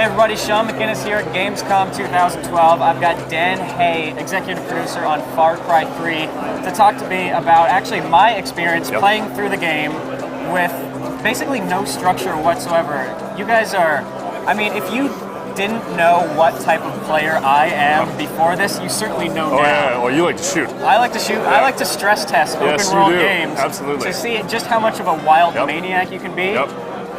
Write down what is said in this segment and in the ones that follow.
Hey everybody, Shaun here at Gamescom 2012. I've got Dan Hay, executive producer on Far Cry 3, to talk to me about actually my experience playing through the game with basically no structure whatsoever. You guys are, I mean, if you didn't know what type of player I am before this, you certainly know now. Yeah, well, you like to shoot. I like to shoot. I like to stress test open world games. Absolutely. To see just how much of a wild maniac you can be.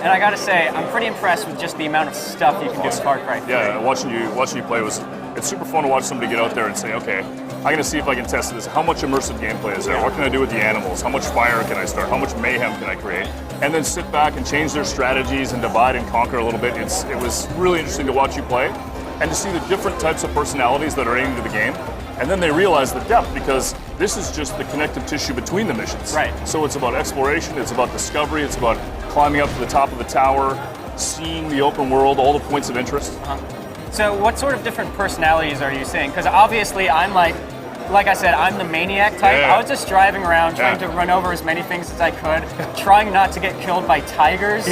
And I gotta say, I'm pretty impressed with just the amount of stuff you can do in Far Cry 3. Yeah, watching you play it's super fun to watch somebody get out there and say, okay, I'm gonna see if I can test this. How much immersive gameplay is there? What can I do with the animals? How much fire can I start? How much mayhem can I create? And then sit back and change their strategies and divide and conquer a little bit. It was really interesting to watch you play and to see the different types of personalities that are aimed to the game. And then they realize the depth, because this is just the connective tissue between the missions. Right. So it's about exploration, it's about discovery, it's about climbing up to the top of the tower, seeing the open world, all the points of interest. So what sort of different personalities are you seeing? Because obviously I'm like I said, I'm the maniac type. I was just driving around trying to run over as many things as I could, trying not to get killed by tigers.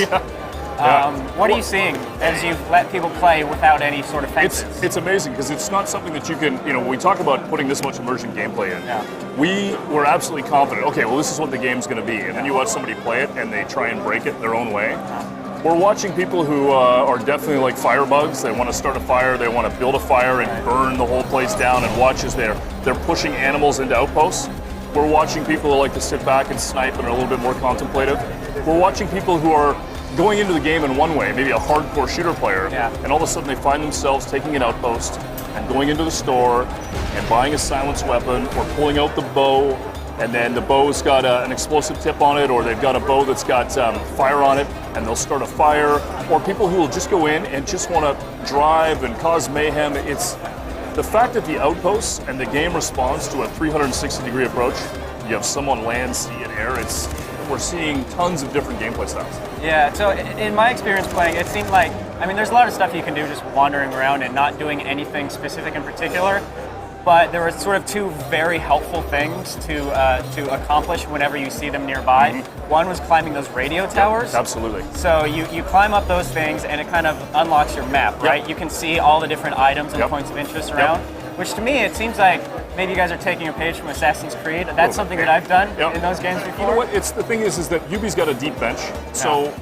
What are you seeing as you let people play without any sort of fences? It's amazing, because it's not something that you can, when we talk about putting this much immersion gameplay in, we were absolutely confident, okay, well, this is what the game's going to be. And then you watch somebody play it and they try and break it their own way. We're watching people who are definitely like firebugs. They want to start a fire, they want to build a fire and burn the whole place down, and watch as they're pushing animals into outposts. We're watching people who like to sit back and snipe and are a little bit more contemplative. We're watching people who are going into the game in one way, maybe a hardcore shooter player, and all of a sudden they find themselves taking an outpost and going into the store and buying a silenced weapon, or pulling out the bow, and then the bow's got an explosive tip on it, or they've got a bow that's got fire on it, and they'll start a fire. Or people who will just go in and just want to drive and cause mayhem. It's the fact that the outposts and the game responds to a 360-degree approach. You have some on land, sea, and air. We're seeing tons of different gameplay styles. Yeah, so in my experience playing, it seemed like, I mean, there's a lot of stuff you can do just wandering around and not doing anything specific in particular, but there were sort of two very helpful things to accomplish whenever you see them nearby. One was climbing those radio towers. Absolutely. So you climb up those things and it kind of unlocks your map, right? You can see all the different items and points of interest around, which to me, it seems like maybe you guys are taking a page from Assassin's Creed. That's something that I've done in those games before. You know what? The thing is that Ubi's got a deep bench. So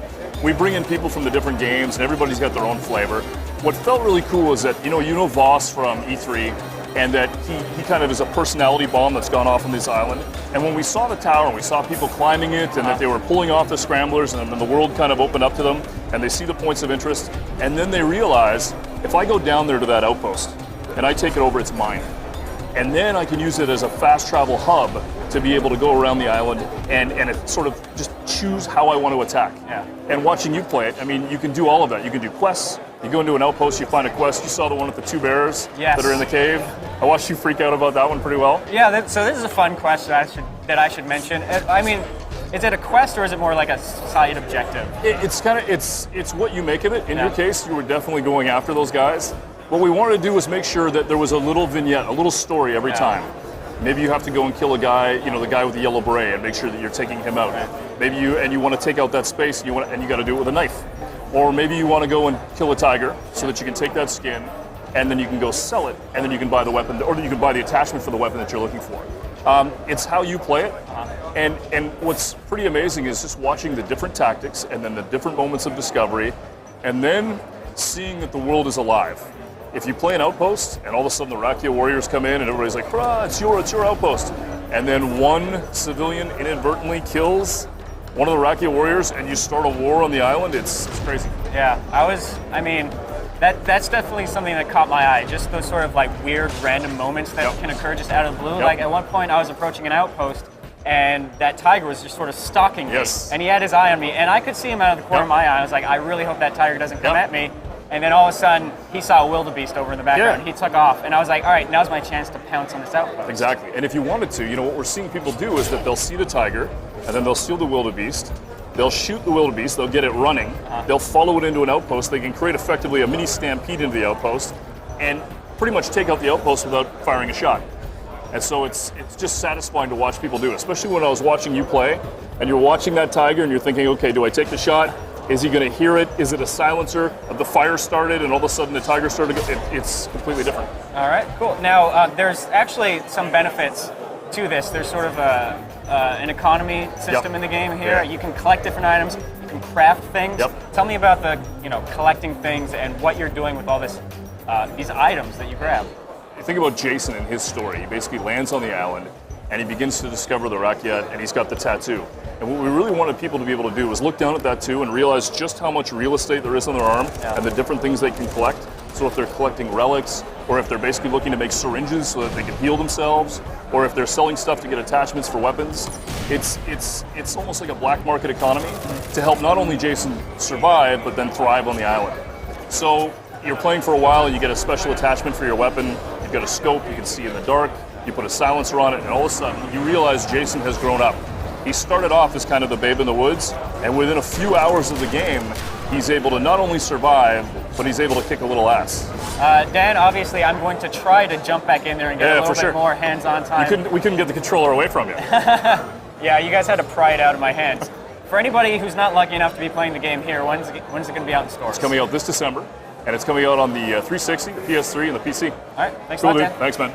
we bring in people from the different games, and everybody's got their own flavor. What felt really cool is that, you know Voss from E3, and that he kind of is a personality bomb that's gone off on this island. And when we saw the tower and we saw people climbing it, and that they were pulling off the scramblers, and then the world kind of opened up to them, and they see the points of interest, and then they realize, if I go down there to that outpost and I take it over, it's mine. And then I can use it as a fast travel hub to be able to go around the island and it sort of just choose how I want to attack. And watching you play it, I mean, you can do all of that. You can do quests. You go into an outpost, you find a quest. You saw the one with the two bears that are in the cave. I watched you freak out about that one pretty well. Yeah, so this is a fun quest that I should mention. I mean, is it a quest or is it more like a side objective? It's what you make of it. In your case, you were definitely going after those guys. What we wanted to do was make sure that there was a little vignette, a little story every time. Maybe you have to go and kill a guy, the guy with the yellow beret, and make sure that you're taking him out. Maybe you want to take out that space, and you got to do it with a knife. Or maybe you want to go and kill a tiger so that you can take that skin, and then you can go sell it, and then you can buy the weapon, or you can buy the attachment for the weapon that you're looking for. It's how you play it, and what's pretty amazing is just watching the different tactics, and then the different moments of discovery, and then seeing that the world is alive. If you play an outpost, and all of a sudden the Rakia warriors come in, and everybody's like, hurrah, it's your outpost. And then one civilian inadvertently kills one of the Rakia warriors, and you start a war on the island, it's crazy. Yeah, that's definitely something that caught my eye, just those sort of like weird random moments that can occur just out of the blue. Like at one point I was approaching an outpost, and that tiger was just sort of stalking me. And he had his eye on me, and I could see him out of the corner of my eye. I was like, I really hope that tiger doesn't come at me. And then all of a sudden, he saw a wildebeest over in the background. He took off, and I was like, all right, now's my chance to pounce on this outpost. Exactly. And if you wanted to, what we're seeing people do is that they'll see the tiger, and then they'll steal the wildebeest. They'll shoot the wildebeest, they'll get it running, they'll follow it into an outpost, they can create effectively a mini stampede into the outpost, and pretty much take out the outpost without firing a shot. And so it's just satisfying to watch people do it, especially when I was watching you play, and you're watching that tiger, and you're thinking, okay, do I take the shot? Is he going to hear it? Is it a silencer? The fire started and all of a sudden the tiger started. It's completely different. All right, cool. Now, there's actually some benefits to this. There's sort of an economy system in the game here. Yeah. You can collect different items. You can craft things. Yep. Tell me about the collecting things and what you're doing with all these items that you grab. You think about Jason and his story. He basically lands on the island and he begins to discover the rakyat and he's got the tattoo. And what we really wanted people to be able to do was look down at that tattoo and realize just how much real estate there is on their arm and the different things they can collect. So if they're collecting relics, or if they're basically looking to make syringes so that they can heal themselves, or if they're selling stuff to get attachments for weapons, it's almost like a black market economy to help not only Jason survive, but then thrive on the island. So you're playing for a while, you get a special attachment for your weapon, you've got a scope, you can see in the dark, you put a silencer on it, and all of a sudden you realize Jason has grown up. He started off as kind of the babe in the woods, and within a few hours of the game, he's able to not only survive, but he's able to kick a little ass. Dan, obviously, I'm going to try to jump back in there and get a little bit more hands-on time. We couldn't get the controller away from you. Yeah, you guys had to pry it out of my hands. For anybody who's not lucky enough to be playing the game here, when's it going to be out in stores? It's coming out this December, and it's coming out on the 360, the PS3, and the PC. All right, thanks a Cool, lot, dude. Dan. Thanks, man.